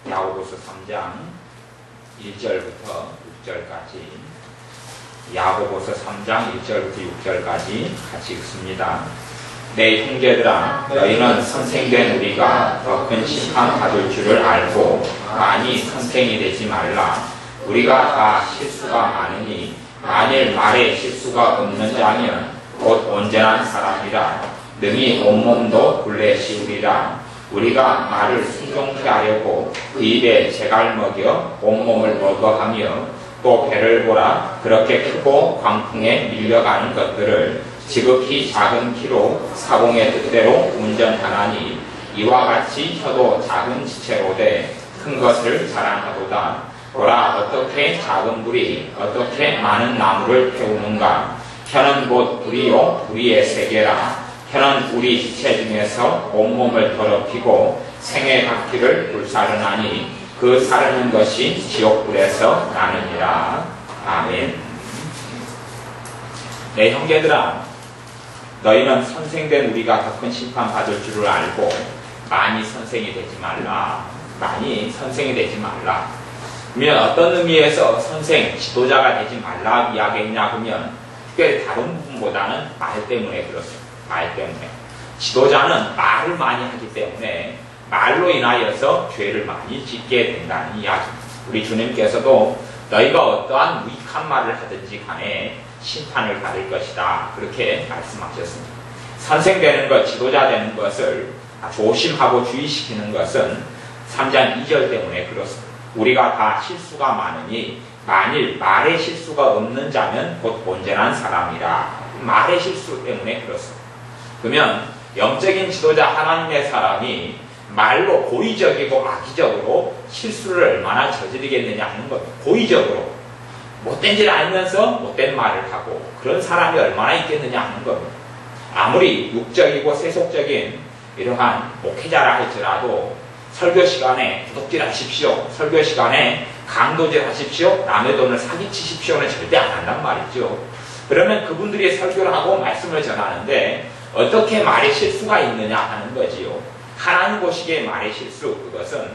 야고보서 3장 1절부터 6절까지 야고보서 3장 1절부터 6절까지 같이 읽습니다. 내 형제들아, 너희는 선생된 우리가 더 큰 심판 받을 줄을 알고 많이 선생이 되지 말라. 우리가 다 실수가 많으니 만일 말에 실수가 없는 자면 곧 온전한 사람이라 능히 온몸도 굴레 씌우리라. 우리가 말을 순종케 하려고 그 입에 재갈 먹여 온몸을 먹어하며 또 배를 보라 그렇게 크고 광풍에 밀려가는 것들을 지극히 작은 키로 사공의 뜻대로 운전하나니 이와 같이 혀도 작은 지체로 돼 큰 것을 자랑하도다. 보라 어떻게 작은 불이 어떻게 많은 나무를 태우는가. 혀는 곧 불이요 불의의 세계라. 혀는 우리 지체 중에서 온몸을 더럽히고 생의 바퀴를 불사르나니 그 사르는 것이 지옥불에서 나느니라. 아멘. 내 형제들아, 너희는 선생된 우리가 더 큰 심판 받을 줄을 알고 많이 선생이 되지 말라. 많이 선생이 되지 말라. 그러면 어떤 의미에서 선생, 지도자가 되지 말라 이야기했냐 하면 특별히 다른 부분보다는 말 때문에 그렇습니다. 말 때문에. 지도자는 말을 많이 하기 때문에 말로 인하여서 죄를 많이 짓게 된다는 이야기입니다. 우리 주님께서도 너희가 어떠한 무익한 말을 하든지 간에 심판을 받을 것이다. 그렇게 말씀하셨습니다. 선생되는 것, 지도자 되는 것을 조심하고 주의시키는 것은 3장 2절 때문에 그렇습니다. 우리가 다 실수가 많으니 만일 말에 실수가 없는 자면 곧 온전한 사람이라. 말의 실수 때문에 그렇습니다. 그러면 영적인 지도자 하나님의 사람이 말로 고의적이고 악의적으로 실수를 얼마나 저지르겠느냐 하는 겁니다. 고의적으로 못된 줄 알면서 못된 말을 하고 그런 사람이 얼마나 있겠느냐 하는 겁니다. 아무리 육적이고 세속적인 이러한 목회자라 할지라도 설교 시간에 구독질 하십시오. 설교 시간에 강도질 하십시오. 남의 돈을 사기치십시오는 절대 안 한단 말이죠. 그러면 그분들이 설교를 하고 말씀을 전하는데 어떻게 말에 실수가 있느냐 하는 거지요. 하나님 보시기에 말의 실수, 그것은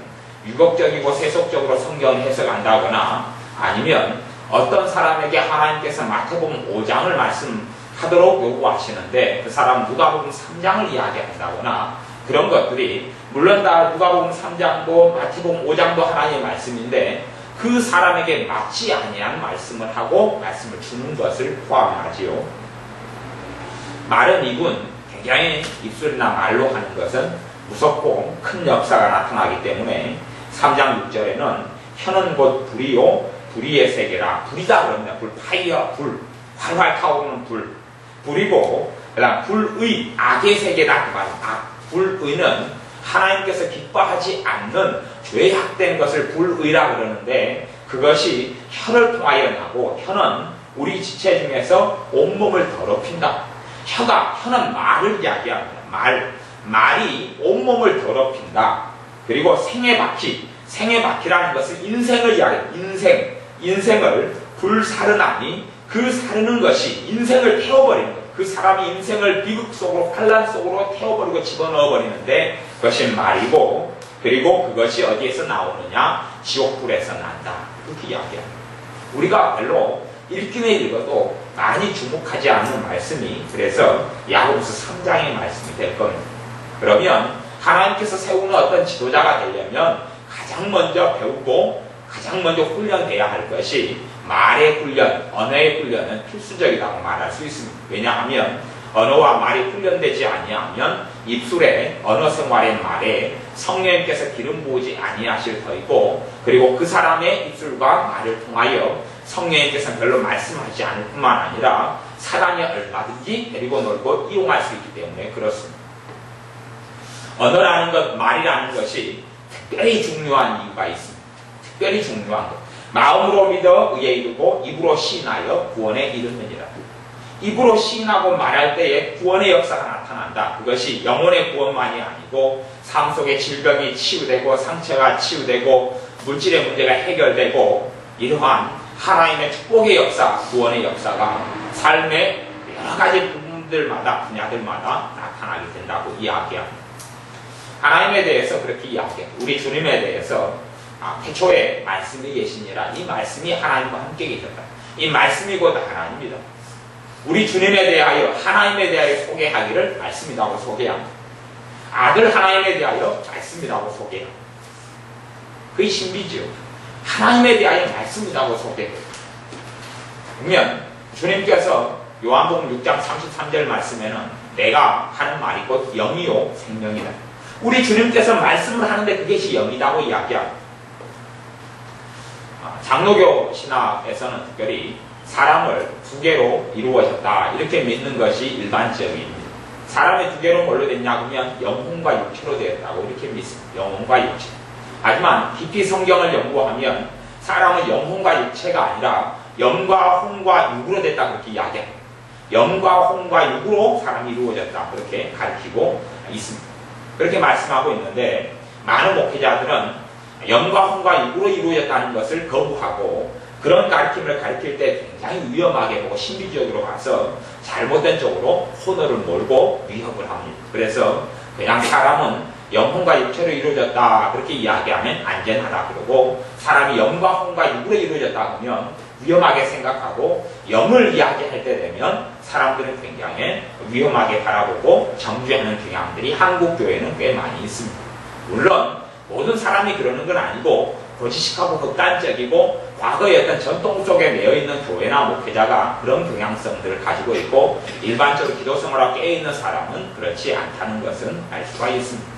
유곡적이고 세속적으로 성경을 해석한다거나 아니면 어떤 사람에게 하나님께서 마태복음 5장을 말씀하도록 요구하시는데 그 사람 누가복음 3장을 이야기한다거나 그런 것들이 물론 다 누가복음 3장도 마태복음 5장도 하나님의 말씀인데 그 사람에게 맞지 아니한 말씀을 하고 말씀을 주는 것을 포함하지요. 말은 이군 굉장히 입술이나 말로 하는 것은 무섭고 큰 역사가 나타나기 때문에 3장 6절에는 혀는 곧 불이요 불의의 세계라. 불이다 그럽니다. 불, 파이어, 불, 활활 타오르는 불, 불이고 그다음 불의, 악의 세계다 그 말입니다. 불의는 하나님께서 기뻐하지 않는 죄악된 것을 불의라 그러는데 그것이 혀를 통하여 나고 혀는 우리 지체 중에서 온몸을 더럽힌다. 혀는 말을 이야기합니다. 말이 온몸을 더럽힌다. 그리고 생의 바퀴라는 것은 인생을 이야기합니다. 인생을 불사르나니 그 사르는 것이 인생을 태워버리는 거예요. 그 사람이 인생을 비극 속으로 환란 속으로 태워버리고 집어넣어버리는데 그것이 말이고 그리고 그것이 어디에서 나오느냐? 지옥불에서 난다. 그렇게 이야기합니다. 우리가 별로 읽기는 읽어도 많이 주목하지 않는 말씀이 그래서 야고보서 3장의 말씀이 될 겁니다. 그러면 하나님께서 세우는 어떤 지도자가 되려면 가장 먼저 배우고 가장 먼저 훈련돼야 할 것이 말의 훈련, 언어의 훈련은 필수적이라고 말할 수 있습니다. 왜냐하면 언어와 말이 훈련되지 아니하면 입술에 언어 생활의 말에 성령님께서 기름 부으지 아니하실 터이고 그리고 그 사람의 입술과 말을 통하여 성령님께서는 별로 말씀하지 않을 뿐만 아니라 사단이 얼마든지 데리고 놀고 이용할 수 있기 때문에 그렇습니다. 언어라는 것, 말이라는 것이 특별히 중요한 이유가 있습니다. 특별히 중요한 것. 마음으로 믿어 의에 이르고 입으로 시인하여 구원에 이르느니라. 입으로 시인하고 말할 때에 구원의 역사가 나타난다. 그것이 영혼의 구원만이 아니고 삶 속의 질병이 치유되고 상처가 치유되고 물질의 문제가 해결되고 이러한 하나님의 축복의 역사, 구원의 역사가 삶의 여러 가지 부분들마다 분야들마다 나타나게 된다고 이야기합니다. 하나님에 대해서 그렇게 이야기합니다. 우리 주님에 대해서 태초에 말씀이 계시니라. 이 말씀이 하나님과 함께 계셨다. 이 말씀이 곧 하나님이다. 우리 주님에 대하여 하나님에 대하여 소개하기를 말씀이라고 소개합니다. 아들 하나님에 대하여 말씀이라고 소개합니다. 그게 신비지요. 하나님에 대하여 말씀이라고 소개해요. 그러면 주님께서 요한복음 6장 33절 말씀에는 내가 하는 말이 곧 영이요 생명이다. 우리 주님께서 말씀을 하는데 그것이 영이라고 이야기합니다. 장로교 신학에서는 특별히 사람을 두 개로 이루어졌다 이렇게 믿는 것이 일반적입니다. 사람이 두 개로 뭘로 됐냐 그러면 영혼과 육체로 되었다고 이렇게 믿습니다. 영혼과 육체. 하지만 깊이 성경을 연구하면 사람은 영혼과 육체가 아니라 영과 혼과 육으로 됐다 그렇게 이야기합니다. 영과 혼과 육으로 사람이 이루어졌다 그렇게 가르치고 있습니다. 그렇게 말씀하고 있는데 많은 목회자들은 영과 혼과 육으로 이루어졌다는 것을 거부하고 그런 가르침을 가르칠 때 굉장히 위험하게 보고 신비적으로 가서 잘못된 쪽으로 혼을 몰고 위협을 합니다. 그래서 그냥 사람은 영혼과 육체로 이루어졌다 그렇게 이야기하면 안전하다 그러고 사람이 영과 혼과 육으로 이루어졌다 하면 위험하게 생각하고 영을 이야기할 때 되면 사람들은 굉장히 위험하게 바라보고 정죄하는 경향들이 한국 교회는 꽤 많이 있습니다. 물론 모든 사람이 그러는 건 아니고 거짓식하고 극단적이고 과거의 어떤 전통 속에 매여있는 교회나 목회자가 그런 경향성들을 가지고 있고 일반적으로 기도생활하고 깨어있는 사람은 그렇지 않다는 것은 알 수가 있습니다.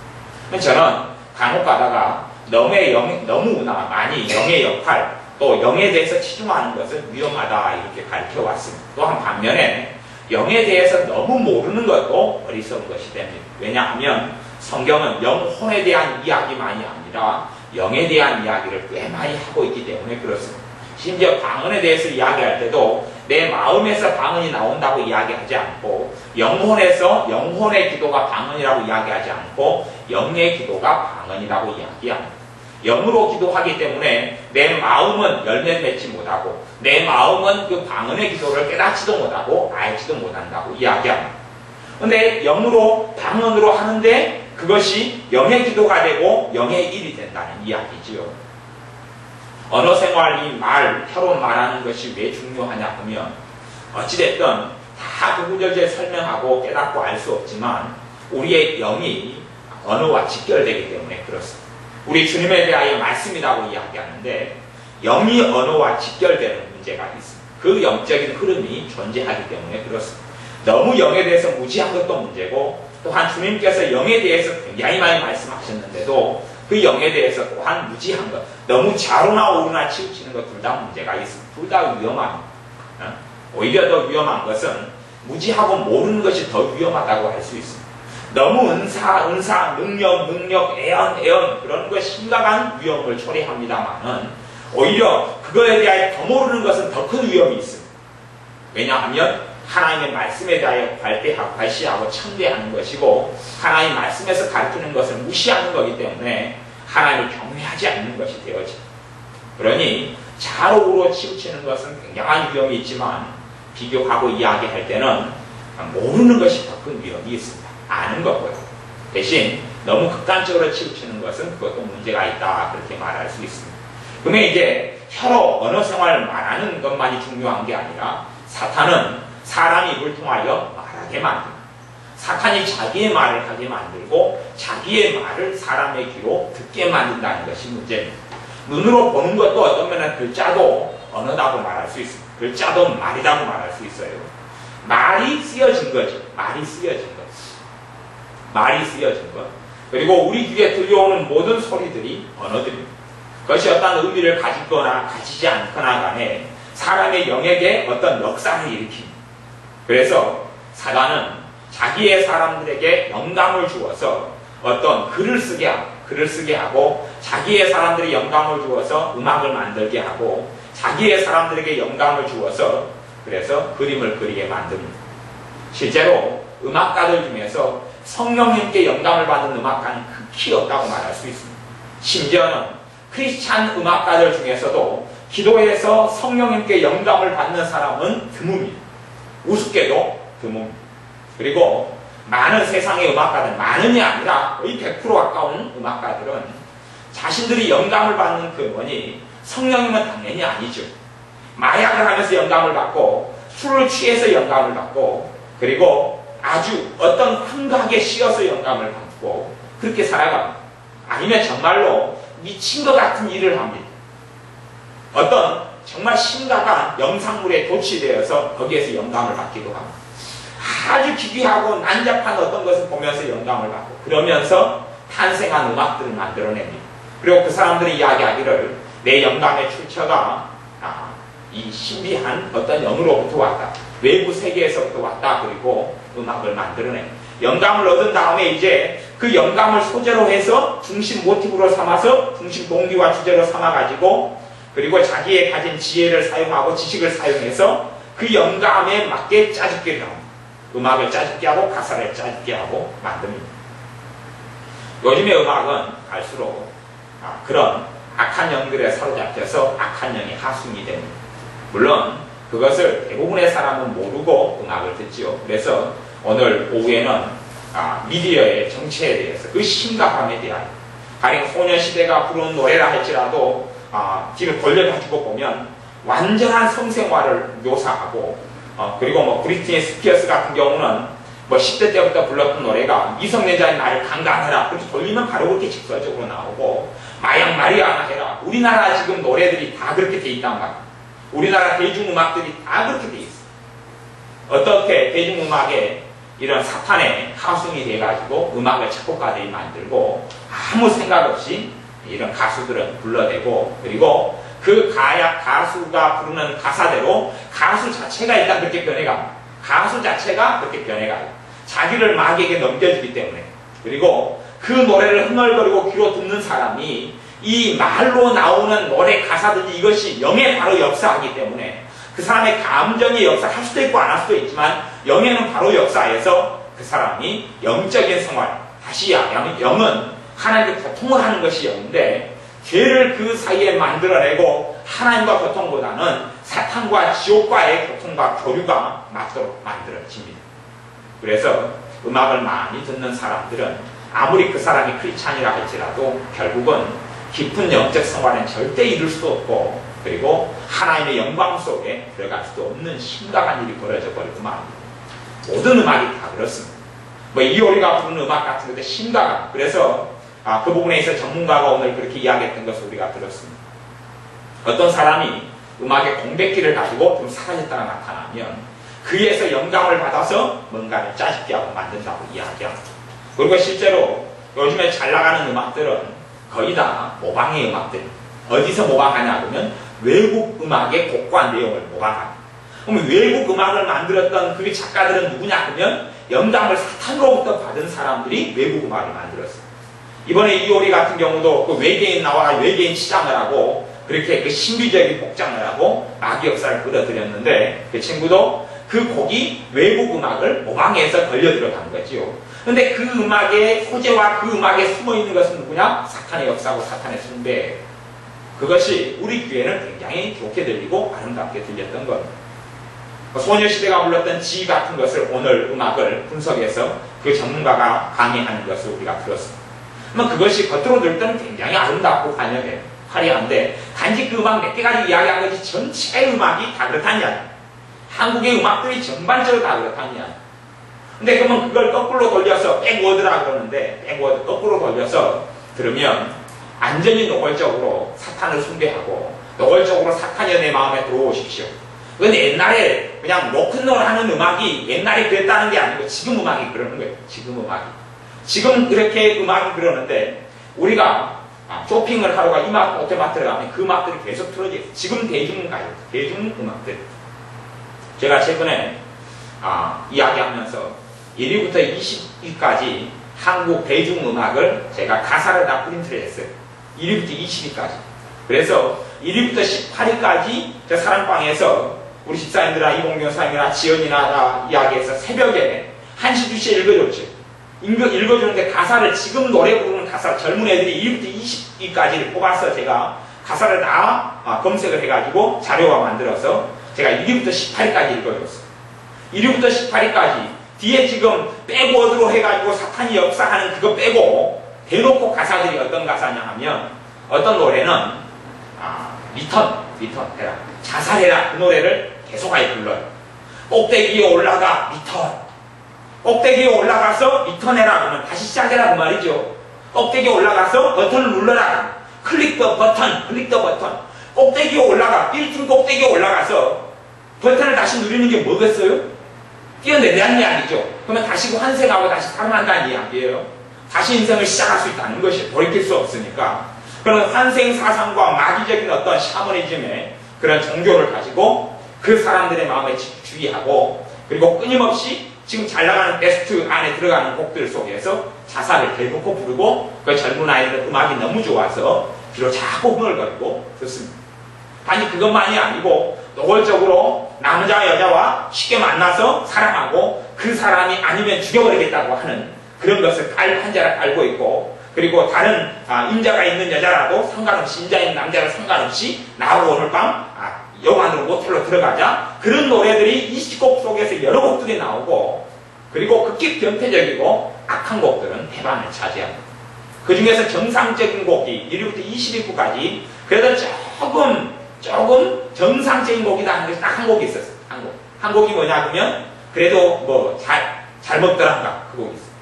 저는 간혹 가다가 너무나 많이 영의 역할 또 영에 대해서 치중하는 것은 위험하다 이렇게 가르쳐 왔습니다. 또한 반면에 영에 대해서 너무 모르는 것도 어리석은 것이 됩니다. 왜냐하면 성경은 영혼에 대한 이야기만이 아니라 영에 대한 이야기를 꽤 많이 하고 있기 때문에 그렇습니다. 심지어 방언에 대해서 이야기할 때도 내 마음에서 방언이 나온다고 이야기하지 않고 영혼에서 영혼의 기도가 방언이라고 이야기하지 않고 영의 기도가 방언이라고 이야기합니다. 영으로 기도하기 때문에 내 마음은 열매 맺지 못하고 내 마음은 그 방언의 기도를 깨닫지도 못하고 알지도 못한다고 이야기합니다. 그런데 영으로 방언으로 하는데 그것이 영의 기도가 되고 영의 일이 된다는 이야기지요. 언어 생활, 이 말, 혀로 말하는 것이 왜 중요하냐 하면 어찌됐든 다 구구절절 설명하고 깨닫고 알 수 없지만 우리의 영이 언어와 직결되기 때문에 그렇습니다. 우리 주님에 대하여 말씀이라고 이야기하는데 영이 언어와 직결되는 문제가 있습니다. 그 영적인 흐름이 존재하기 때문에 그렇습니다. 너무 영에 대해서 무지한 것도 문제고 또한 주님께서 영에 대해서 굉장히 많이 말씀하셨는데도 그 영에 대해서 또한 무지한 것, 너무 좌로나 우로나 치우치는 것 둘 다 문제가 있습니다. 둘 다 위험합니다. 오히려 더 위험한 것은 무지하고 모르는 것이 더 위험하다고 할 수 있습니다. 너무 은사, 능력, 애언 그런 것 심각한 위험을 초래합니다만은 오히려 그거에 대하여 더 모르는 것은 더 큰 위험이 있습니다. 왜냐하면 하나님의 말씀에 대하여 발시하고 청대하는 것이고 하나님 말씀에서 가르치는 것을 무시하는 것이기 때문에 하나님을 경외하지 않는 것이 되어집니다. 그러니 좌우로 치우치는 것은 굉장한 위험이 있지만 비교하고 이야기할 때는 모르는 것이 더 큰 위험이 있습니다. 아는 것보다. 대신 너무 극단적으로 치우치는 것은 그것도 문제가 있다 그렇게 말할 수 있습니다. 그러면 이제 혀로 언어 생활을 말하는 것만이 중요한 게 아니라 사탄은 사람이 입을 통하여 말하게 만듭니다. 사탄이 자기의 말을 하게 만들고 자기의 말을 사람의 귀로 듣게 만든다는 것이 문제입니다. 눈으로 보는 것도 어떤 면은 글자도 언어라고 말할 수 있습니다. 글자도 말이라고 말할 수 있어요. 말이 쓰여진 거죠. 말이 쓰여진 것. 말이 쓰여진 것. 그리고 우리 귀에 들려오는 모든 소리들이 언어들입니다. 그것이 어떤 의미를 가지거나 가지지 않거나 간에 사람의 영에게 어떤 역사를 일으킵니다. 그래서 사단은 자기의 사람들에게 영감을 주어서 어떤 글을 쓰게 하고 자기의 사람들이 영감을 주어서 음악을 만들게 하고 자기의 사람들에게 영감을 주어서 그래서 그림을 그리게 만듭니다. 실제로 음악가들 중에서 성령님께 영감을 받는 음악가는 극히 없다고 말할 수 있습니다. 심지어는 크리스찬 음악가들 중에서도 기도에서 성령님께 영감을 받는 사람은 드뭅니다. 우습게도 드뭅니다. 그리고 많은 세상의 음악가들, 많은이 아니라 거의 100% 가까운 음악가들은 자신들이 영감을 받는 근원이 성령이면 당연히 아니죠. 마약을 하면서 영감을 받고 술을 취해서 영감을 받고 그리고 아주 어떤 흠각에 씌어서 영감을 받고 그렇게 살아갑니다. 아니면 정말로 미친 것 같은 일을 합니다. 어떤 정말 심각한 영상물에 도취되어서 거기에서 영감을 받기도 합니다. 아주 기괴하고 난잡한 어떤 것을 보면서 영감을 받고 그러면서 탄생한 음악들을 만들어냅니다. 그리고 그 사람들이 이야기하기를 내 영감의 출처가 이 신비한 어떤 영으로부터 왔다. 외부 세계에서부터 왔다. 그리고 음악을 만들어냅니다. 영감을 얻은 다음에 이제 그 영감을 소재로 해서 중심 모티브로 삼아서 중심 동기와 주제로 삼아가지고 그리고 자기의 가진 지혜를 사용하고 지식을 사용해서 그 영감에 맞게 짜집기를 합니다. 음악을 짜집게 하고 가사를 짜집게 하고 만듭니다. 요즘의 음악은 갈수록 그런 악한 영들에 사로잡혀서 악한 영의 하수인이 됩니다. 물론 그것을 대부분의 사람은 모르고 음악을 듣지요. 그래서 오늘 오후에는 미디어의 정체에 대해서 그 심각함에 대하여 가령 소녀시대가 부르는 노래라 할지라도 뒤를 돌려가지고 보면 완전한 성생활을 묘사하고 그리고 뭐 브리트니 스피어스 같은 경우는 뭐 10대 때부터 불렀던 노래가 미성년자인 나를 강간해라 그렇게 돌리면 바로 그렇게 직설적으로 나오고 마약 마리아나 해라. 우리나라 지금 노래들이 다 그렇게 돼 있단 말이야. 우리나라 대중음악들이 다 그렇게 돼 있어. 어떻게 대중음악에 이런 사탄의 하수인이 돼가지고 음악을 작곡가들이 만들고 아무 생각 없이 이런 가수들은 불러대고 그리고 그 가수가 부르는 가사대로 가수 자체가 일단 그렇게 변해갑니다. 가수 자체가 그렇게 변해가요. 자기를 마귀에게 넘겨주기 때문에. 그리고 그 노래를 흥얼거리고 귀로 듣는 사람이 이 말로 나오는 노래 가사들이 이것이 영에 바로 역사하기 때문에 그 사람의 감정이 역사할 수도 있고 안 할 수도 있지만 영에는 바로 역사해서 그 사람이 영적인 생활, 다시 이야기하면 영은 하나님과 교통을 하는 것이 영인데 죄를 그 사이에 만들어내고 하나님과 교통보다는 사탄과 지옥과의 교통과 교류가 맞도록 만들어집니다. 그래서 음악을 많이 듣는 사람들은 아무리 그 사람이 크리스찬이라 할지라도 결국은 깊은 영적 생활은 절대 이룰 수도 없고 그리고 하나님의 영광 속에 들어갈 수도 없는 심각한 일이 벌어져 버리고 말입니다. 모든 음악이 다 그렇습니다. 뭐 이효리가 부르는 음악 같은 것도 심각한 그래서 그 부분에 있어 전문가가 오늘 그렇게 이야기했던 것을 우리가 들었습니다. 어떤 사람이 음악의 공백기를 가지고 좀 사라졌다가 나타나면 그에서 영감을 받아서 뭔가를 짜집게 하고 만든다고 이야기합니다. 그리고 실제로 요즘에 잘 나가는 음악들은 거의 다 모방의 음악들. 어디서 모방하냐 그러면 외국 음악의 곡과 내용을 모방합니다. 그럼 외국 음악을 만들었던 그 작가들은 누구냐 그러면 영감을 사탄으로부터 받은 사람들이 외국 음악을 만들었어요. 이번에 이효리 같은 경우도 그 외계인 나와 외계인 치장을 하고 그렇게 그 신비적인 복장을 하고 마귀 역사를 끌어들였는데 그 친구도 그 곡이 외국 음악을 모방해서 걸려 들어간 거지요. 근데 그 음악의 소재와 그 음악에 숨어 있는 것은 누구냐? 사탄의 역사고 사탄의 숭배. 그것이 우리 귀에는 굉장히 좋게 들리고 아름답게 들렸던 겁니다. 소녀시대가 불렀던 지 같은 것을 오늘 음악을 분석해서 그 전문가가 강의하는 것을 우리가 들었습니다. 그러면 그것이 겉으로 들을 때는 굉장히 아름답고 화려한데 단지 그 음악 몇 개 가지고 이야기한 것이 전체 음악이 다 그렇다는 이야기. 한국의 음악들이 전반적으로 다 그렇다는 이야기. 근데 그러면 그걸 거꾸로 돌려서 백워드라 그러는데 백워드 거꾸로 돌려서 들으면 완전히 노골적으로 사탄을 숭배하고 노골적으로 사탄이 내 마음에 들어오십시오. 그건 옛날에 그냥 로큰롤 하는 음악이 옛날에 그랬다는 게 아니고 지금 음악이 그러는 거예요. 지금 음악이. 지금 이렇게 음악이 그러는데 우리가 쇼핑을 하러 가 이마트 롯데마트를 가면 그 음악들이 계속 틀어져 있어요. 지금 대중가요. 대중음악들. 제가 최근에 이야기하면서 1위부터 20위까지 한국 대중음악을 제가 가사를 다 프린트를 했어요. 1위부터 20위까지. 그래서 1위부터 18위까지 저 사랑방에서 우리 집사님들이나 이봉경 사님이나 지연이나 이야기해서 새벽에 1시, 2시에 읽어줬죠. 읽어주는데 가사를 지금 노래 부르는 가사 젊은 애들이 1위부터 20위까지를 뽑아서 제가 가사를 다 검색을 해가지고 자료화 만들어서 제가 1위부터 18위까지 읽어줬어요. 1위부터 18위까지 뒤에 지금 백워드로 해가지고 사탄이 역사하는 그거 빼고 대놓고 가사들이 어떤 가사냐 하면 어떤 노래는 리턴 해라, 자살해라, 그 노래를 계속 아예 불러요. 꼭대기에 올라가, 리턴. 꼭대기에 올라가서 리턴해라 그러면 다시 시작해라 그 말이죠. 꼭대기에 올라가서 버튼을 눌러라. 클릭 더 버튼. 꼭대기에 올라가, 빌딩 꼭대기에 올라가서 버튼을 다시 누리는 게 뭐겠어요? 뛰어내려는 이야기죠. 그러면 다시 환생하고 다시 살아난다는 이야기예요. 다시 인생을 시작할 수 있다는 것이 돌이킬 수 없으니까. 그런 환생 사상과 마귀적인 어떤 샤머니즘의 그런 종교를 가지고 그 사람들의 마음에 주의하고, 그리고 끊임없이 지금 잘 나가는 베스트 안에 들어가는 곡들 속에서 자살을 대놓고 부르고, 그 젊은 아이들은 음악이 너무 좋아서 귀로 자꾸 흥얼거리고 듣습니다. 단지 그것만이 아니고 노골적으로 남자 여자와 쉽게 만나서 사랑하고 그 사람이 아니면 죽여버리겠다고 하는 그런 것을 판자를 깔고 있고, 그리고 다른 임자가 있는 여자라도 상관없이, 임자인 남자랑 상관없이 나하고 오늘 밤 여관으로 모텔로 들어가자, 그런 노래들이 이 시곡 속에서 여러 곡들이 나오고, 그리고 극히 변태적이고 악한 곡들은 대반을 차지합니다. 그 중에서 정상적인 곡이 1위부터 22부까지 그래도 조금 정상적인 곡이다 하는 것이 딱 한 곡이 있었어요. 한 곡이 뭐냐 하면, 그래도 뭐 잘 먹더란가, 그 곡이 있어요.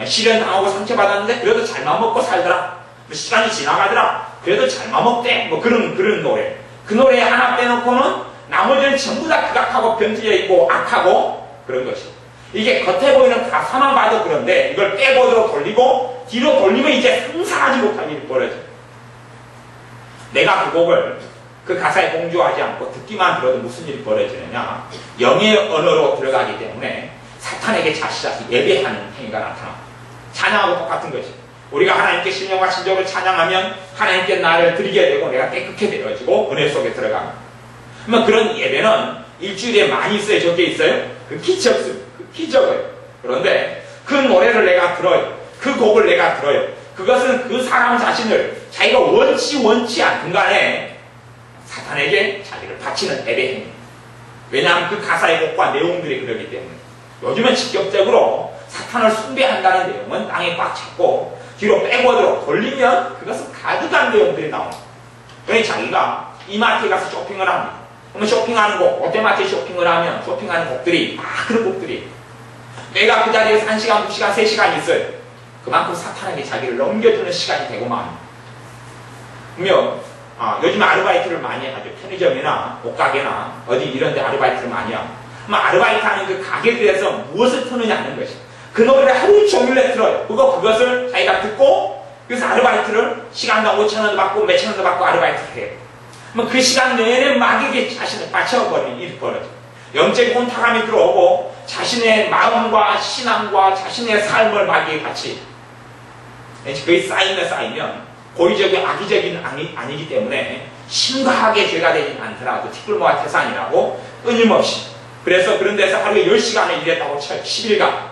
시련 당하고 상처받았는데 그래도 잘만 먹고 살더라. 시간이 지나가더라. 그래도 잘만 먹대. 뭐 그런 노래. 그 노래 하나 빼놓고는 나머지는 전부 다 극악하고 변질되어 있고 악하고 그런 것이. 이게 겉에 보이는 가사만 봐도 그런데 이걸 백워드로 돌리고 뒤로 돌리면 이제 상상하지 못한 일이 벌어져요. 내가 그 곡을 그 가사에 공조하지 않고 듣기만 들어도 무슨 일이 벌어지느냐. 영의 언어로 들어가기 때문에 사탄에게 자시자시 예배하는 행위가 나타납니다. 찬양하고 똑같은 거지. 우리가 하나님께 신령과 신적을 찬양하면 하나님께 나를 드리게 되고 내가 깨끗게 되어지고 은혜 속에 들어갑니다. 그러면 그런 예배는 일주일에 많이 있어요? 적게 있어요? 극히 적습니다. 극히 적어요. 그런데 그 노래를 내가 들어요. 그 곡을 내가 들어요. 그것은 그 사람 자신을 자기가 원치 않든 간에 사탄에게 자기를 바치는 예배 행위. 왜냐하면 그 가사의 곡과 내용들이 그러기 때문에. 요즘은 직접적으로 사탄을 숭배한다는 내용은 땅에 꽉 찼고 뒤로 백워드로 돌리면 그것은 가득한 내용들이 나옵니다. 그러니 자기가 이마트에 가서 쇼핑을 합니다. 그러면 쇼핑하는 곡, 롯데마트에 쇼핑을 하면 쇼핑하는 곡들이 다 그런 곡들이, 내가 그 자리에서 1시간, 2시간, 3시간 있어요. 그만큼 사탄에게 자기를 넘겨주는 시간이 되고 맙니다. 그러면 요즘 아르바이트를 많이 하죠. 편의점이나 옷가게나 어디 이런 데 아르바이트를 많이 하고, 아르바이트 하는 그 가게들에서 무엇을 트느냐 하는 것이, 그 노래를 하루 종일 틀어요. 그것을 자기가 듣고, 그래서 아르바이트를 시간당 5,000원도 받고 몇천 원도 받고 아르바이트를 해요. 그 시간 내내 마귀에게 자신을 바쳐버리는 일이 벌어져요. 영적인 혼탁함이 들어오고 자신의 마음과 신앙과 자신의 삶을 마귀에 바치, 그게 쌓이면 고의적인 악의적인 아니기 때문에 심각하게 죄가 되진 않더라도 티끌모아 태산이라고 끊임없이, 그래서 그런 데서 하루에 10시간을 일했다고 쳐요. 10일간.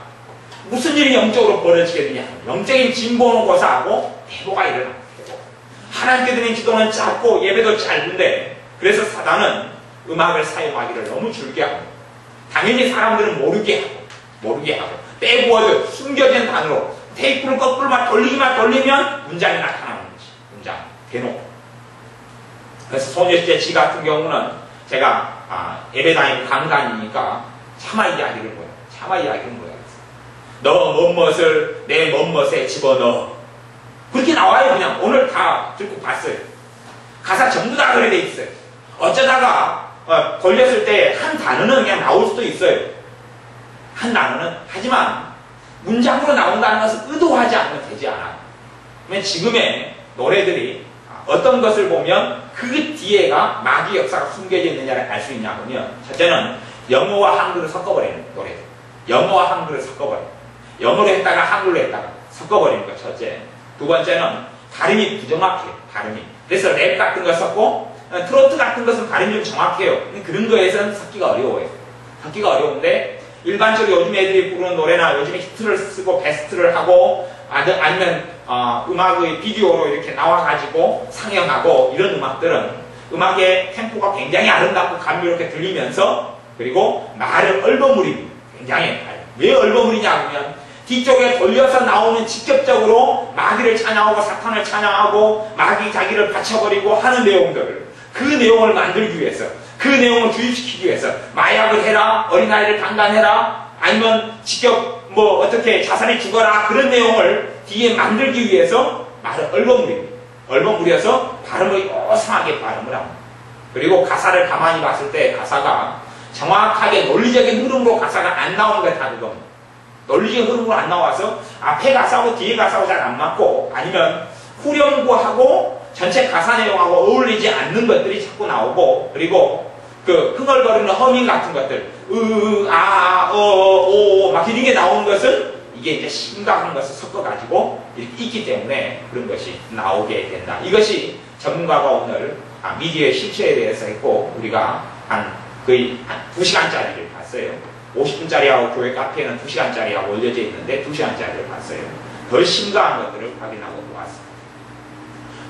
무슨 일이 영적으로 벌어지겠느냐. 영적인 진보는 고사하고 대보가 일어납니다. 하나님께 드린 기도는 짧고 예배도 짧은데, 그래서 사단은 음악을 사용하기를 너무 줄게 하고, 당연히 사람들은 모르게 하고 백워드, 숨겨진 단어로 테이프를 거꾸로만 돌리면 문장이 나타나는 거지. 문장 대놓고. 그래서 소녀시대 지 같은 경우는 제가 예배 다니고 강단이니까 차마 이야기를 뭐야. 너 뭔것을 내 뭔것에 집어넣어. 그렇게 나와요. 그냥 오늘 다 듣고 봤어요. 가사 전부 다 그래 돼 있어요. 어쩌다가 걸렸을 때 한 단어는 그냥 나올 수도 있어요. 한 단어는. 하지만 문장으로 나온다는 것은 의도하지 않으면 되지 않아요. 그러면 지금의 노래들이 어떤 것을 보면 그 뒤에가 마귀 역사가 숨겨져 있느냐를 알 수 있냐 하면, 첫째는 영어와 한글을 섞어버리는 노래들. 영어와 한글을 섞어버려요. 영어로 했다가 한글로 했다가 섞어버리는 거 첫째. 두 번째는 발음이 부정확해요. 발음이. 그래서 랩 같은 거 섞고 트로트 같은 것은 발음이 좀 정확해요. 그런 거에서는 섞기가 어려워요. 섞기가 어려운데 일반적으로 요즘 애들이 부르는 노래나 요즘에 히트를 쓰고 베스트를 하고 아니면 음악의 비디오로 이렇게 나와가지고 상영하고 이런 음악들은 음악의 템포가 굉장히 아름답고 감미롭게 들리면서, 그리고 말을 얼버무립니다. 굉장히. 왜 얼버무리냐 하면 뒤쪽에 돌려서 나오는 직접적으로 마귀를 찬양하고 사탄을 찬양하고 마귀 자기를 바쳐버리고 하는 내용들을, 그 내용을 만들기 위해서, 그 내용을 주입시키기 위해서 마약을 해라, 어린아이를 강간해라, 아니면 직접 뭐 어떻게 자살이 죽어라, 그런 내용을 뒤에 만들기 위해서 말을 얼버무려서 발음을 요상하게 발음을 합니다. 그리고 가사를 가만히 봤을 때 가사가 정확하게 논리적인 흐름으로 가사가 안 나오는 게 다 그겁니다. 논리적인 흐름으로 안 나와서 앞에 가사하고 뒤에 가사하고 잘 안 맞고, 아니면 후렴구하고 전체 가사 내용하고 어울리지 않는 것들이 자꾸 나오고, 그리고 그 흥얼거리는 허밍 같은 것들, 막 이런 게 나오는 것은 이게 이제 심각한 것을 섞어가지고 이렇게 있기 때문에 그런 것이 나오게 된다. 이것이 전문가가 오늘 미디어의 실체에 대해서 했고, 우리가 거의 한 2시간짜리를 봤어요. 50분짜리하고 교회 카페에는 2시간짜리하고 올려져 있는데 2시간짜리를 봤어요. 더 심각한 것들을 확인하고 보았습니다.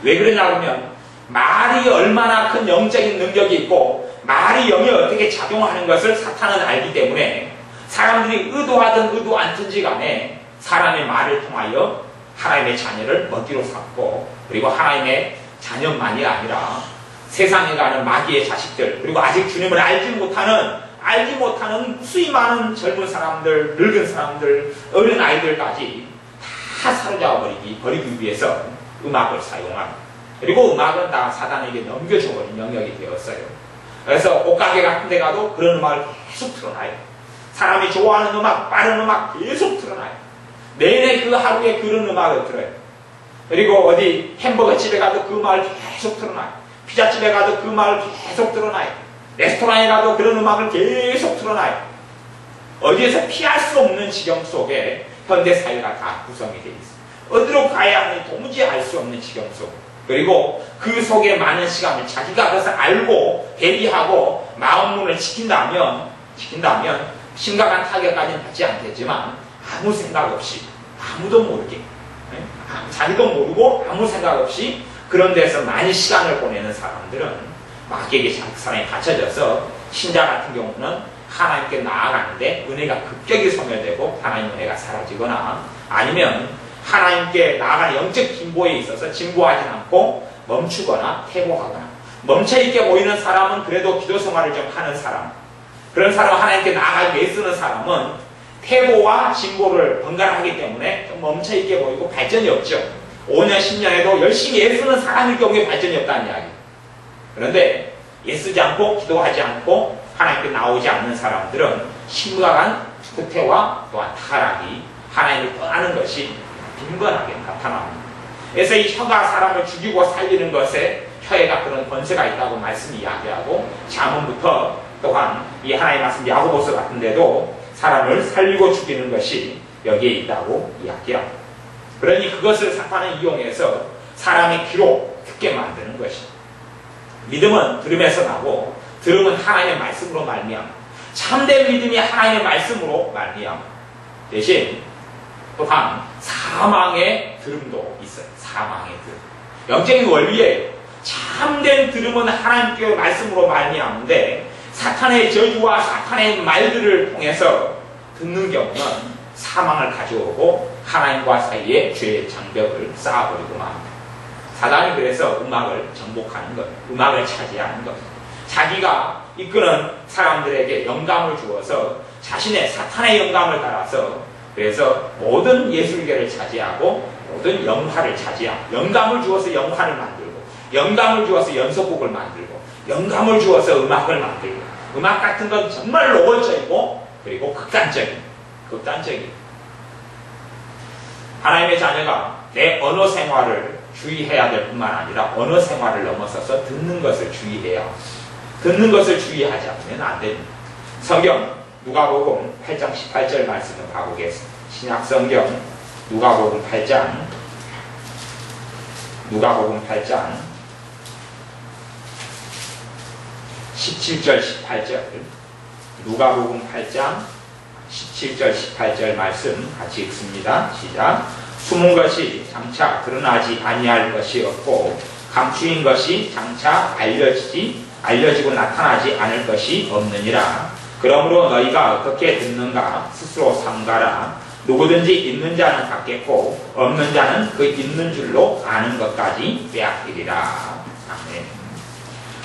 왜 그러냐면 말이 얼마나 큰 영적인 능력이 있고 말이 영에 어떻게 작용하는 것을 사탄은 알기 때문에 사람들이 의도하든 의도 않든지 간에 사람의 말을 통하여 하나님의 자녀를 먹이로 삼고, 그리고 하나님의 자녀만이 아니라 세상에 가는 마귀의 자식들, 그리고 아직 주님을 알지 못하는 수이 많은 젊은 사람들, 늙은 사람들, 어린 아이들까지 다 버리기 위해서 음악을 사용합니다. 그리고 음악은 다 사단에게 넘겨줘버린 영역이 되었어요. 그래서 옷가게 같은 데 가도 그런 음악을 계속 틀어놔요. 사람이 좋아하는 음악, 빠른 음악 계속 틀어놔요. 내내 그 하루에 그런 음악을 들어요. 그리고 어디 햄버거 집에 가도 그 음악을 계속 틀어놔요. 피자집에 가도 그 음악을 계속 틀어놔요. 레스토랑에 가도 그런 음악을 계속 틀어놔요. 어디에서 피할 수 없는 지경 속에 현대사회가 다 구성이 되어 있어요. 어디로 가야 하는지 도무지 알 수 없는 지경 속. 그리고 그 속에 많은 시간을 자기가 그것을 알고 대비하고 마음문을 지킨다면 심각한 타격까지는 받지 않겠지만 아무 생각 없이, 아무도 모르게, 자기도 모르고 아무 생각 없이 그런 데서 많이 시간을 보내는 사람들은 마귀에게 사랑에 갇혀져서 신자 같은 경우는 하나님께 나아가는데 은혜가 급격히 소멸되고 하나님 은혜가 사라지거나, 아니면 하나님께 나아가는 영적 진보에 있어서 진보하지 않고 멈추거나 퇴보하거나, 멈춰있게 보이는 사람은 그래도 기도 생활을 좀 하는 사람, 그런 사람은 하나님께 나아가기 위해 쓰는 사람은 퇴보와 진보를 번갈아 하기 때문에 좀 멈춰있게 보이고 발전이 없죠. 5년, 10년에도 열심히 애쓰는 사람일 경우에 발전이 없다는 이야기. 그런데 애쓰지 않고 기도하지 않고 하나님께 나오지 않는 사람들은 심각한 후퇴와 또한 타락이, 하나님을 떠나는 것이 빈번하게 나타납니다. 그래서 이 혀가 사람을 죽이고 살리는 것에 혀에가 그런 권세가 있다고 말씀이 이야기하고, 잠언부터 또한 이 하나님의 말씀 야고보서 같은 데도 사람을 살리고 죽이는 것이 여기에 있다고 이야기합니다. 그러니 그것을 사탄은 이용해서 사람의 귀로 듣게 만드는 것입니다. 믿음은 들음에서 나고 들음은 하나님의 말씀으로 말미암아. 참된 믿음이 하나님의 말씀으로 말미암아. 대신 또한 사망의 들음도 있어요. 사망의 들음. 영적인 원리에 참된 들음은 하나님께 말씀으로 말미암는데, 사탄의 저주와 사탄의 말들을 통해서 듣는 경우는 사망을 가져오고 하나님과 사이에 죄의 장벽을 쌓아버리고 맙니다. 사단이 그래서 음악을 정복하는 것, 음악을 차지하는 것, 자기가 이끄는 사람들에게 영감을 주어서 자신의 사탄의 영감을 따라서, 그래서 모든 예술계를 차지하고 모든 영화를 차지하고, 영감을 주어서 영화를 만들고, 영감을 주어서 연속곡을 만들고, 영감을 주어서 음악을 만들고, 음악 같은 건 정말 노골적이고 그리고 극단적인 하나님의 자녀가 내 언어 생활을 주의해야 될 뿐만 아니라 언어 생활을 넘어서서 듣는 것을 주의해야 합니다. 듣는 것을 주의하지 않으면 안 됩니다. 성경 누가복음 8장 18절 말씀을 봐보겠습니다. 신약성경 누가복음 8장 17절 18절, 누가복음 8장 17절 18절 말씀 같이 읽습니다. 시작. 숨은 것이 장차 드러나지 아니할 것이 없고 감추인 것이 장차 알려지고 나타나지 않을 것이 없느니라. 그러므로 너희가 어떻게 듣는가 스스로 삼가라. 누구든지 있는 자는 받겠고 없는 자는 그 있는 줄로 아는 것까지 빼앗기리라. 아멘.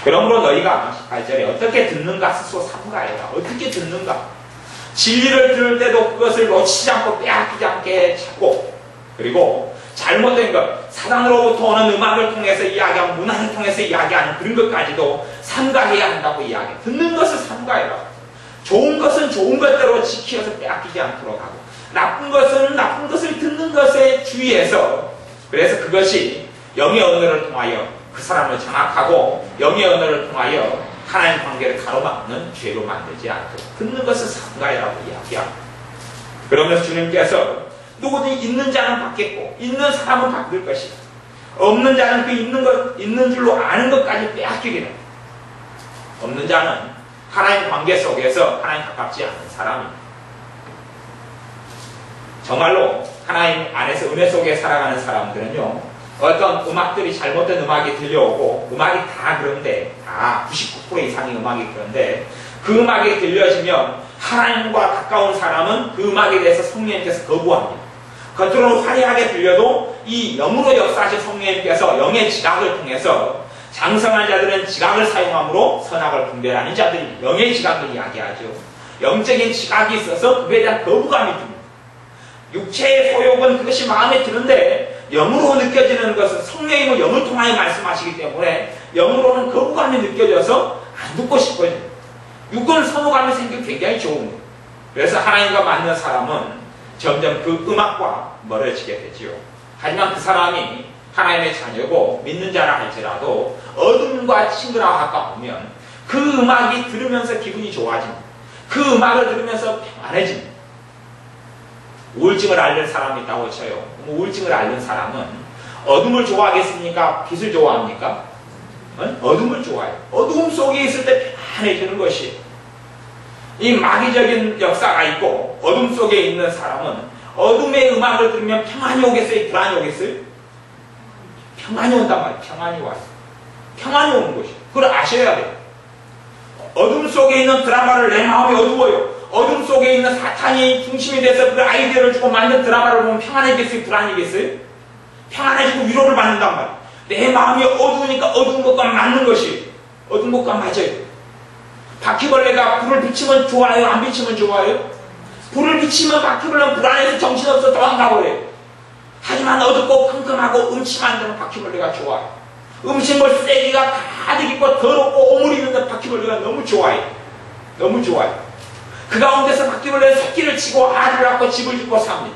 그러므로 너희가 18절에 어떻게 듣는가 스스로 삼가해라. 어떻게 듣는가? 진리를 들을 때도 그것을 놓치지 않고 빼앗기지 않게 찾고, 그리고 잘못된 것, 사단으로부터 오는 음악을 통해서 이야기하고 문화를 통해서 이야기하는 그런 것까지도 삼가해야 한다고 이야기해. 듣는 것을 삼가해라. 좋은 것은 좋은 것대로 지키어서 빼앗기지 않도록 하고, 나쁜 것은 나쁜 것을 듣는 것에 주의해서, 그래서 그것이 영의 언어를 통하여 그 사람을 장악하고 영의 언어를 통하여 하나님 관계를 가로막는 죄로 만들지 않도록 듣는 것을 삼가해라고 이야기합니다. 그러면서 주님께서 누구든지 있는 자는 받겠고 있는 사람은 받을 것이다. 없는 자는 그 있는 줄로 아는 것까지 빼앗기리라. 없는 자는 하나님 관계 속에서 하나님 가깝지 않은 사람입니다. 정말로 하나님 안에서 은혜 속에 살아가는 사람들은요, 어떤 음악들이 잘못된 음악이 들려오고 음악이 다 그런데, 99% 이상의 음악이 그런데 그 음악이 들려지면 하나님과 가까운 사람은 그 음악에 대해서 성령님께서 거부합니다. 겉으로는 화려하게 들려도 이 영으로 역사하신 성령님께서 영의 지각을 통해서, 장성한 자들은 지각을 사용함으로 선악을 분별하는 자들이 영의 지각을 이야기하죠. 영적인 지각이 있어서 그에 대한 거부감이 듭니다. 육체의 소욕은 그것이 마음에 드는데 영으로 느껴지는 것은 성령님은 영을 통하여 말씀하시기 때문에 영으로는 거부감이 느껴져서 안 듣고 싶어요. 육은 선호감이 생기기 굉장히 좋은. 그래서 하나님과 맞는 사람은 점점 그 음악과 멀어지게 되지요. 하지만 그 사람이 하나님의 자녀고 믿는 자라 할지라도 어둠과 친구랑 가까우면 그 음악이 들으면서 기분이 좋아집니다. 그 음악을 들으면서 평안해집니다. 우울증을 앓는 사람이 있다고 쳐요. 우울증을 앓는 사람은 어둠을 좋아하겠습니까? 빛을 좋아합니까? 어둠을 좋아해요. 어둠 속에 있을 때 평안해지는 것이, 이 마귀적인 역사가 있고 어둠 속에 있는 사람은 어둠의 음악을 들으면 평안이 오겠어요? 불안이 오겠어요? 평안이 온단 말이에요. 평안이 와요. 평안이 오는 것이. 그걸 아셔야 돼요. 어둠 속에 있는 드라마를, 내 마음이 어두워요. 어둠 속에 있는 사탄이 중심이 돼서 그 아이디어를 주고 만든 드라마를 보면 평안해지겠어요? 불안해지겠어요? 평안해지고 위로를 받는단 말이에요. 내 마음이 어두우니까 어두운 것과 맞는 것이, 어두운 것과 맞아요. 바퀴벌레가 불을 비치면 좋아요? 안 비치면 좋아요? 불을 비치면 바퀴벌레는 불안해서 정신없어 도망가버려요. 하지만 어둡고 컴컴하고 음침한 데는 바퀴벌레가 좋아요. 음식물 쓰레기가 가득 있고 더럽고 오물이 있는데 바퀴벌레가 너무 좋아요. 너무 좋아요. 그 가운데서 바퀴벌레는 새끼를 치고 알을 낳고 집을 짓고 삽니다.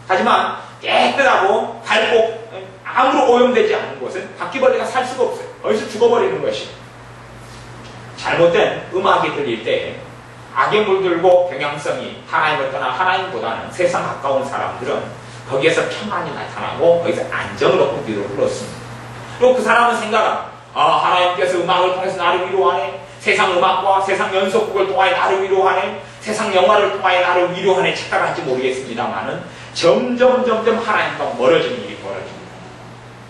하지만 깨끗하고 밝고 아무로 오염되지 않은 곳은 바퀴벌레가 살 수가 없어요. 어디서 죽어버리는 것이. 잘못된 음악이 들릴 때 악에 물들고 경향성이 하나님을 떠나 하나님보다는 세상 가까운 사람들은 거기에서 평안이 나타나고 거기서 안정을 얻고 위로를 얻습니다. 그리고 그 사람은 생각합니다. 하나님께서 음악을 통해서 나를 위로하네. 세상 음악과 세상 연속곡을 통하여 나를 위로하네. 세상 영화를 통하여 나를 위로하네. 착각할지 모르겠습니다만은 점점 하나님과 멀어지는 일이 벌어집니다.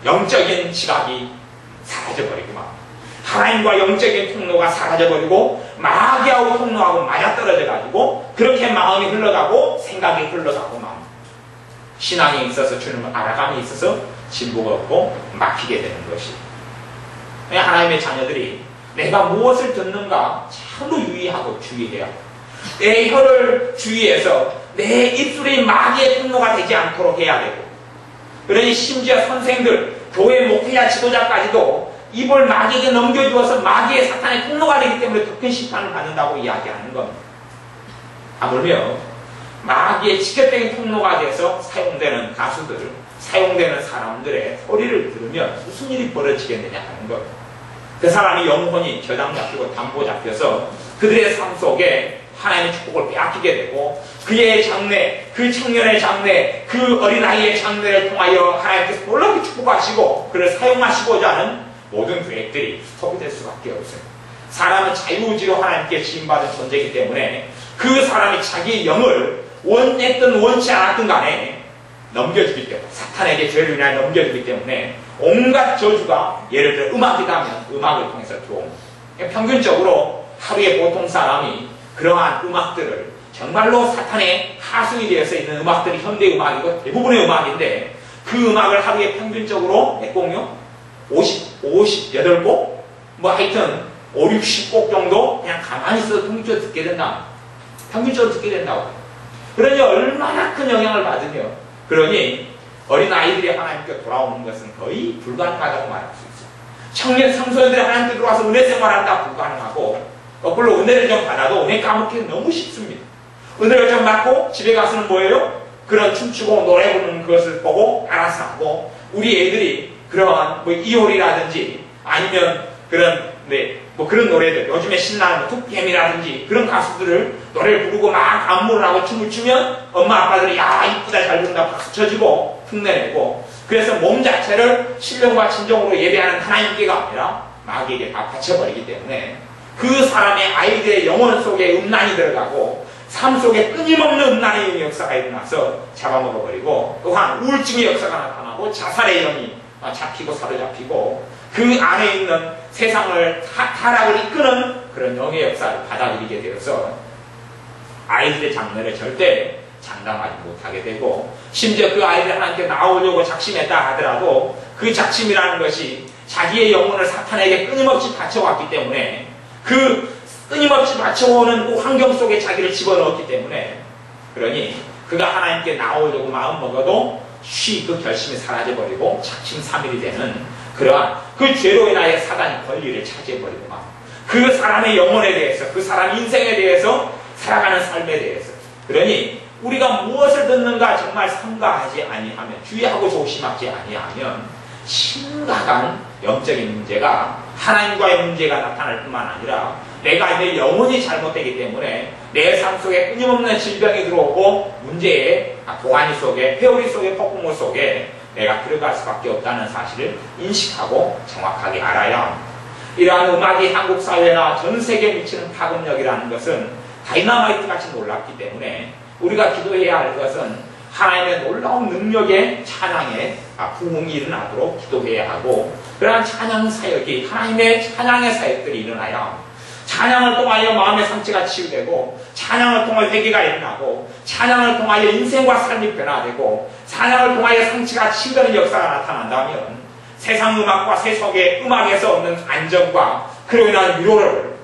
영적인 지각이 사라져버리고 막 하나님과 영적인 통로가 사라져버리고 마귀하고 통로하고 맞아떨어져가지고 그렇게 마음이 흘러가고 생각이 흘러가고 막 신앙에 있어서 주님을 알아감에 있어서 진보가 없고 막히게 되는 것이. 하나님의 자녀들이 내가 무엇을 듣는가 참으로 유의하고 주의해야 합니다. 내 혀를 주의해서 내 입술이 마귀의 통로가 되지 않도록 해야 되고, 그러니 심지어 선생들, 교회 목회자 지도자까지도 입을 마귀에게 넘겨주어서 마귀의 사탄의 통로가 되기 때문에 더 큰 심판을 받는다고 이야기하는 겁니다. 하물며 마귀의 직접적인 통로가 돼서 사용되는 가수들, 사용되는 사람들의 소리를 들으면 무슨 일이 벌어지겠느냐 하는 것. 그 사람이 영혼이 겨당 잡히고 담보 잡혀서 그들의 삶 속에 하나님의 축복을 빼앗기게 되고, 그의 장래, 그 청년의 장래, 그 어린아이의 장래를 통하여 하나님께서 놀랍게 축복하시고 그를 사용하시고자 하는 모든 계획들이 스톱이 수밖에 없어요. 사람은 자유의지로 하나님께 지음받은 존재이기 때문에 그 사람이 자기의 영을 원했든 원치 않았든 간에 넘겨주기 때문에, 사탄에게 죄를 인하여 넘겨주기 때문에 온갖 저주가, 예를 들어 음악이라면 음악을 통해서 들어옵니다. 평균적으로 하루에 보통 사람이 그러한 음악들을 정말로 사탄의 하수인이 되어서 있는 음악들이 현대 음악이고 대부분의 음악인데 그 음악을 하루에 평균적으로 몇 곡요? 58곡? 뭐 하여튼 5, 60곡 정도 그냥 가만히 있어도 평균적으로 듣게 된다. 평균적으로 듣게 된다고. 그러니 얼마나 큰 영향을 받으며 그러니 어린아이들이 하나님께 돌아오는 것은 거의 불가능하다고 말할 수 있어요. 청년 청소년들이 하나님께 들어와서 은혜 생활한다 불가능하고 거꾸로 은혜를 좀 받아도 은혜 까먹기는 너무 쉽습니다. 은혜를 좀 받고 집에 가서는 뭐예요? 그런 춤추고 노래 부르는 것을 보고 알아서 하고 우리 애들이 그런 뭐 이효리라든지 아니면 그런 뭐 그런 노래들 요즘에 신나는 뭐 2PM이라든지 그런 가수들을 노래를 부르고 막 안무를 하고 춤을 추면 엄마 아빠들이 야 이쁘다 잘 부른다 박수 쳐주고 흉내내고 그래서 몸 자체를 신령과 진정으로 예배하는 하나님께가 아니라 마귀에게 다 바쳐버리기 때문에 그 사람의 아이들의 영혼 속에 음란이 들어가고 삶 속에 끊임없는 음란의 역사가 일어나서 잡아먹어버리고 또한 우울증의 역사가 나타나고 자살의 영이 잡히고 사로잡히고 그 안에 있는 세상을 타락을 이끄는 그런 영의 역사를 받아들이게 되어서 아이들의 장래를 절대 장담하지 못하게 되고 심지어 그 아이들이 하나님께 나오려고 작심했다 하더라도 그 작심이라는 것이 자기의 영혼을 사탄에게 끊임없이 바쳐왔기 때문에 그 끊임없이 바쳐오는 그 환경 속에 자기를 집어넣었기 때문에 그러니 그가 하나님께 나오려고 마음먹어도 쉬 그 결심이 사라져버리고 작심삼일이 되는 그러한 그 죄로 인하여 사단이 권리를 차지해버리고 그 사람의 영혼에 대해서 그 사람 인생에 대해서 살아가는 삶에 대해서 그러니 우리가 무엇을 듣는가 정말 삼가하지 아니하면 주의하고 조심하지 아니하면 심각한 영적인 문제가 하나님과의 문제가 나타날 뿐만 아니라 내가 내 영혼이 잘못되기 때문에 내 삶 속에 끊임없는 질병이 들어오고 문제의 도가니 속에 회오리 속에 폭풍우 속에 내가 들어갈 수밖에 없다는 사실을 인식하고 정확하게 알아야 합니다. 이러한 음악이 한국 사회나 전 세계에 미치는 파급력이라는 것은 다이나마이트 같이 놀랍기 때문에 우리가 기도해야 할 것은 하나님의 놀라운 능력의 찬양에 부흥이 일어나도록 기도해야 하고 그러한 찬양 사역이 하나님의 찬양의 사역들이 일어나야 찬양을 통하여 마음의 상처가 치유되고 찬양을 통하여 회개가 일어나고 찬양을 통하여 인생과 삶이 변화되고 찬양을 통하여 상처가 치유되는 역사가 나타난다면 세상 음악과 세속의 음악에서 얻는 안정과 그로 인한 위로를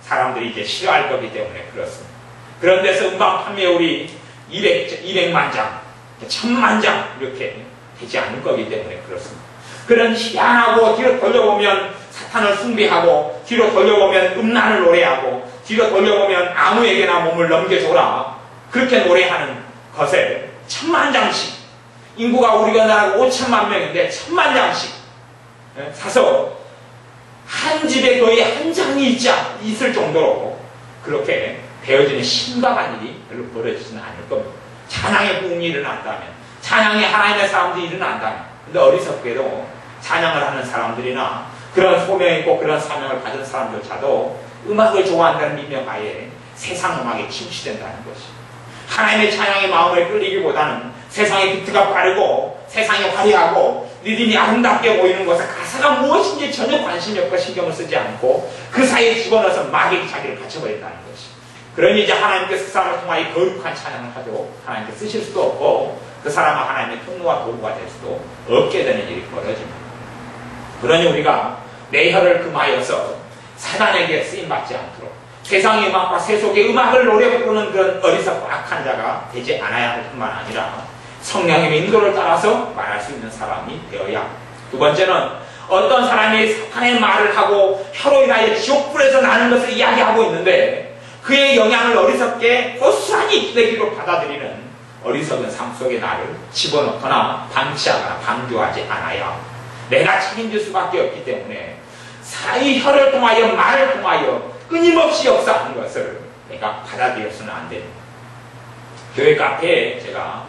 사람들이 이제 싫어할 거기 때문에 그렇습니다. 그런 데서 음반 판매율이 200만 장, 1000만 장 이렇게 되지 않을 거기 때문에 그렇습니다. 그런 희한하고 뒤로 돌려보면 사탄을 숭배하고 뒤로 돌려보면 음란을 노래하고 뒤로 돌려보면 아무에게나 몸을 넘겨줘라 그렇게 노래하는 것에 1000만 장씩 인구가 우리나라가 5천만 명인데 1000만 장씩 사서 한 집에 거의 한 장이 있을 정도로 그렇게 되어지는 심각한 일이 별로 벌어지지는 않을 겁니다. 찬양의 부흥이 일어난다면 찬양의 하나님의 사람들이 일어난다면 근데 어리석게도 찬양을 하는 사람들이나 그런 소명 있고 그런 사명을 받은 사람들조차도 음악을 좋아한다는 미명하에 세상 음악에 침취된다는 것이 하나님의 찬양의 마음을 끌리기보다는 세상의 비트가 빠르고 세상이 화려하고 리듬이 아름답게 보이는 것에 가사가 무엇인지 전혀 관심이 없고 신경을 쓰지 않고 그 사이에 집어넣어서 마귀가 자기를 바쳐버린다는 것이 그러니 이제 하나님께서 그 사람을 통하여 거룩한 찬양을 하도록 하나님께 쓰실 수도 없고 그 사람은 하나님의 통로와 도구가 될 수도 없게 되는 일이 벌어집니다. 그러니 우리가 내 혀를 금하여서 사단에게 쓰임받지 않도록 세상의 음악과 세속의 음악을 노래 부르는 그런 어리석고 악한 자가 되지 않아야 할 뿐만 아니라 성령의 인도를 따라서 말할 수 있는 사람이 되어야. 두 번째는 어떤 사람이 사탄의 말을 하고 혀로 인하여 지옥불에서 나는 것을 이야기하고 있는데 그의 영향을 어리석게 고스란히 기대기로 받아들이는 어리석은 삶 속에 나를 집어넣거나 방치하거나 방조하지 않아야 내가 책임질 수밖에 없기 때문에 이 혀를 통하여 말을 통하여 끊임없이 역사하는 것을 내가 받아들여서는 안 됩니다. 교회 카페에 제가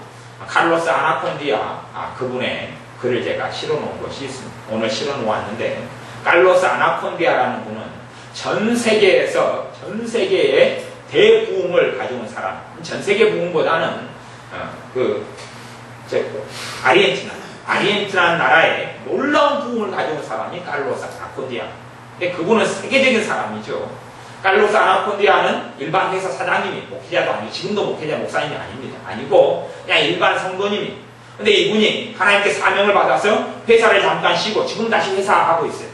카를로스 아나콘디아 그분의 글을 제가 실어놓은 것이 있습니다. 오늘 실어놓았는데 카를로스 아나콘디아라는 분은 전 세계의 대부흥을 가져온 사람. 전 세계 부흥보다는 아르헨티나 나라에 놀라운 부흥을 가져온 사람이 카를로스 아나콘디아. 근데 그분은 세계적인 사람이죠. 칼로스 아나콘디아는 일반 회사 사장님이 목회자도 아니고 지금도 목회자 목사님이 아닙니다. 아니고 그냥 일반 성도님이. 근데 이분이 하나님께 사명을 받아서 회사를 잠깐 쉬고 지금 다시 회사하고 있어요.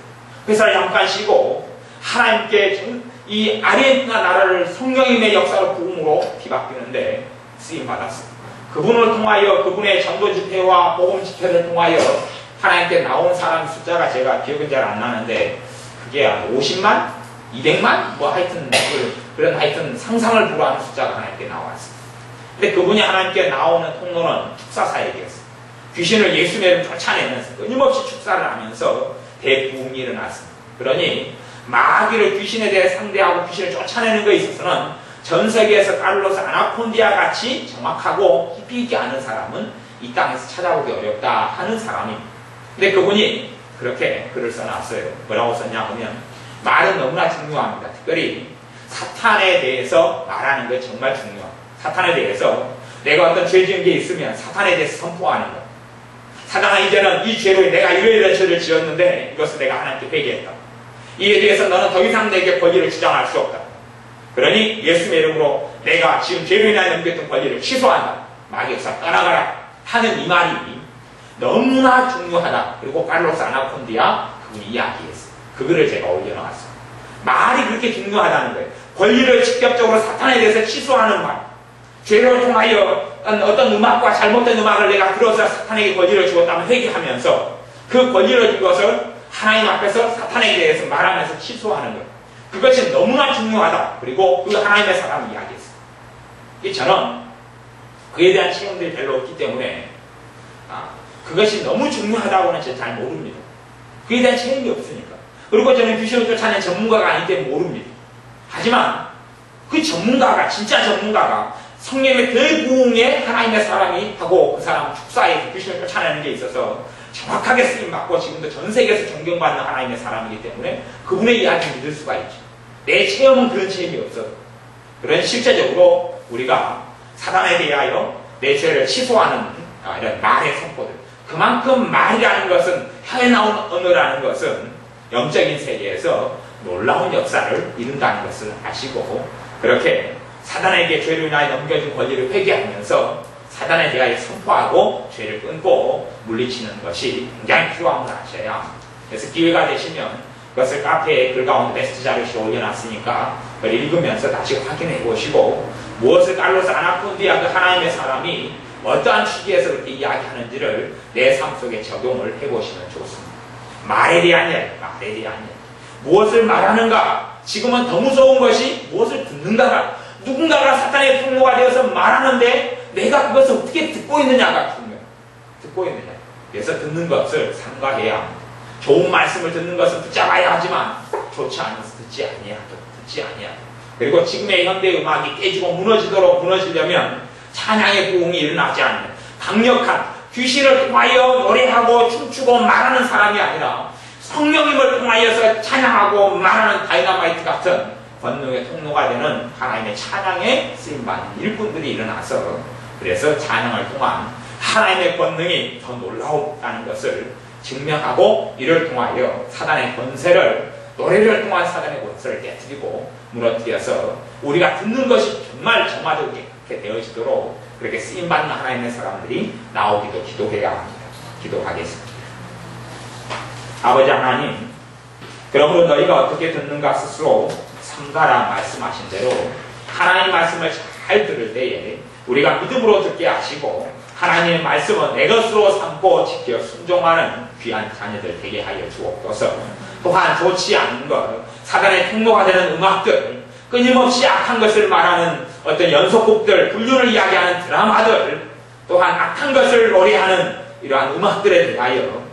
회사를 잠깐 쉬고 하나님께 이 아르헨티나 나라를 성령님의 역사로 부음으로 뒤바뀌는데 쓰임 받았어요. 그분을 통하여 그분의 전도 집회와 복음 집회를 통하여 하나님께 나온 사람 숫자가 제가 기억은 잘 안 나는데 그게 한 50만? 200만? 뭐 하여튼 그런 하여튼 상상을 불허하는 숫자가 하나님께 나왔어요. 근데 그분이 하나님께 나오는 통로는 축사 사역이었어요. 귀신을 예수의 이름으로 쫓아내면서 끊임없이 축사를 하면서 대부흥이 일어났습니다. 그러니 마귀를 귀신에 대해 상대하고 귀신을 쫓아내는 것에 있어서는 전 세계에서 칼로스 아나콘디아 같이 정확하고 깊이 있게 아는 사람은 이 땅에서 찾아보기 어렵다 하는 사람입니다. 근데 그분이 그렇게 글을 써놨어요. 뭐라고 썼냐 하면 말은 너무나 중요합니다. 특별히 사탄에 대해서 말하는 것 정말 중요합니다. 사탄에 대해서 내가 어떤 죄 지은 게 있으면 사탄에 대해서 선포하는 것. 사탄아 이제는 이 죄로 내가 이러이러한 죄를 지었는데 이것을 내가 하나님께 회개했다. 이에 대해서 너는 더 이상 내게 권리를 주장할 수 없다. 그러니 예수의 이름으로 내가 지금 죄로 인하여 넘겼던 권리를 취소한다. 마귀에서 떠나가라 하는 이 말이 너무나 중요하다. 그리고 칼로스 아나콘디아 그분이 이야기했어요. 그 글을 제가 올려놓았어요. 말이 그렇게 중요하다는 거예요. 권리를 직접적으로 사탄에 대해서 취소하는 말. 죄를 통하여 어떤 음악과 잘못된 음악을 내가 들어서 사탄에게 권리를 주었다면 회개하면서 그 권리를 준 것을 하나님 앞에서 사탄에 대해서 말하면서 취소하는 것. 그것이 너무나 중요하다. 그리고 그 하나님의 사람이 이야기했어요. 저는 그에 대한 체험들이 별로 없기 때문에 그것이 너무 중요하다고는 저는 잘 모릅니다. 그에 대한 체험이 없으니까. 그리고 저는 귀신을 쫓아내는 전문가가 아니기 때문에 모릅니다. 하지만 그 전문가가 진짜 전문가가 성령의 대부흥에 하나님의 사람이 하고 그 사람 축사에서 귀신을 쫓아내는 게 있어서 정확하게 쓰임받고 지금도 전 세계에서 존경받는 하나님의 사람이기 때문에 그분의 이야기를 믿을 수가 있죠. 내 체험은 그런 체험이 없어도 그런 실제적으로 우리가 사단에 대하여 내 죄를 취소하는 이런 말의 선포들. 그만큼 말이라는 것은 혀에 나온 언어라는 것은 영적인 세계에서 놀라운 역사를 이룬다는 것을 아시고 그렇게 사단에게 죄로 인하여 넘겨진 권리를 회개하면서 사단에 대하여 선포하고 죄를 끊고 물리치는 것이 굉장히 필요함을 아셔야 합니다. 그래서 기회가 되시면 그것을 카페에 글 가운데 베스트 자료시 올려놨으니까 그걸 읽으면서 다시 확인해 보시고 무엇을 칼로스 아나콘디아 그 하나님의 사람이 어떠한 취지에서 그렇게 이야기하는지를 내 삶 속에 적용을 해보시면 좋습니다. 말에 대한 이야기, 말에 대한 이야기. 무엇을 말하는가? 지금은 더 무서운 것이 무엇을 듣는가가. 누군가가 사탄의 통로가 되어서 말하는데 내가 그것을 어떻게 듣고 있느냐가 중요해요. 듣고 있느냐. 그래서 듣는 것을 삼가해야 합니다. 좋은 말씀을 듣는 것은 붙잡아야 하지만 좋지 않은 것을 듣지 아니하도. 그리고 지금의 현대 음악이 깨지고 무너지려면 찬양의 부흥이 일어나지 않는 강력한 귀신을 통하여 노래하고 춤추고 말하는 사람이 아니라 성령님을 통하여서 찬양하고 말하는 다이너마이트 같은 권능의 통로가 되는 하나님의 찬양에 쓰임받는 일꾼들이 일어나서 그래서 찬양을 통한 하나님의 권능이 더 놀라웠다는 것을 증명하고 이를 통하여 사단의 권세를 노래를 통한 사단의 권세를 깨뜨리고 무너뜨려서 우리가 듣는 것이 정말 정화되게 되어지도록 그렇게 쓰임받는 하나님의 사람들이 나오기도 기도해야 합니다. 기도하겠습니다. 아버지 하나님, 그러므로 너희가 어떻게 듣는가 스스로 삼가라 말씀하신 대로 하나님 말씀을 잘 들을 때에 우리가 믿음으로 듣게 하시고 하나님의 말씀은 내 것으로 삼고 지켜 순종하는 귀한 자녀들 되게 하여 주옵소서. 또한 좋지 않은 것, 사단의 통로가 되는 음악들, 끊임없이 악한 것을 말하는 어떤 연속곡들, 불륜을 이야기하는 드라마들, 또한 악한 것을 노래하는 이러한 음악들에 대하여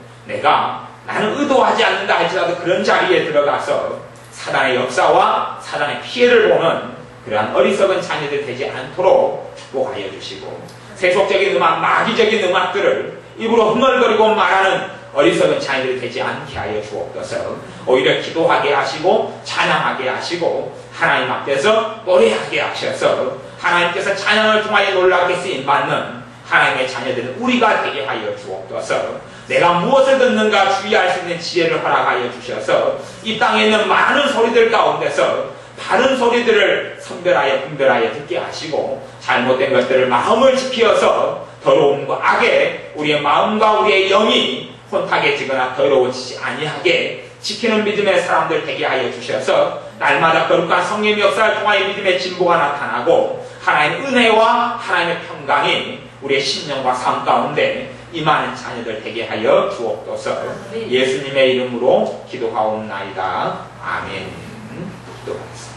나는 의도하지 않는다 할지라도 그런 자리에 들어가서 사단의 역사와 사단의 피해를 보는 그러한 어리석은 자녀들 되지 않도록 축복하여 주시고 세속적인 음악, 마귀적인 음악들을 입으로 흥얼거리고 말하는 어리석은 자녀들이 되지 않게 하여 주옵소서. 오히려 기도하게 하시고 찬양하게 하시고 하나님 앞에서 노래하게 하셔서 하나님께서 찬양을 통하여 놀랍게 쓰임받는 하나님의 자녀들은 우리가 되게 하여 주옵소서. 내가 무엇을 듣는가 주의할 수 있는 지혜를 허락하여 주셔서 이 땅에 있는 많은 소리들 가운데서 다른 소리들을 선별하여 분별하여 듣게 하시고 잘못된 것들을 마음을 지키어서 더러움과 악에 우리의 마음과 우리의 영이 혼탁해지거나 더러워지지 아니하게 지키는 믿음의 사람들 되게 하여 주셔서 날마다 거룩한 성령의 역사를 통하여 믿음의 진보가 나타나고 하나님의 은혜와 하나님의 평강이 우리의 심령과 삶 가운데 임하는 자녀들 되게 하여 주옵소서. 예수님의 이름으로 기도하옵나이다. 아멘. 기도하겠습니다.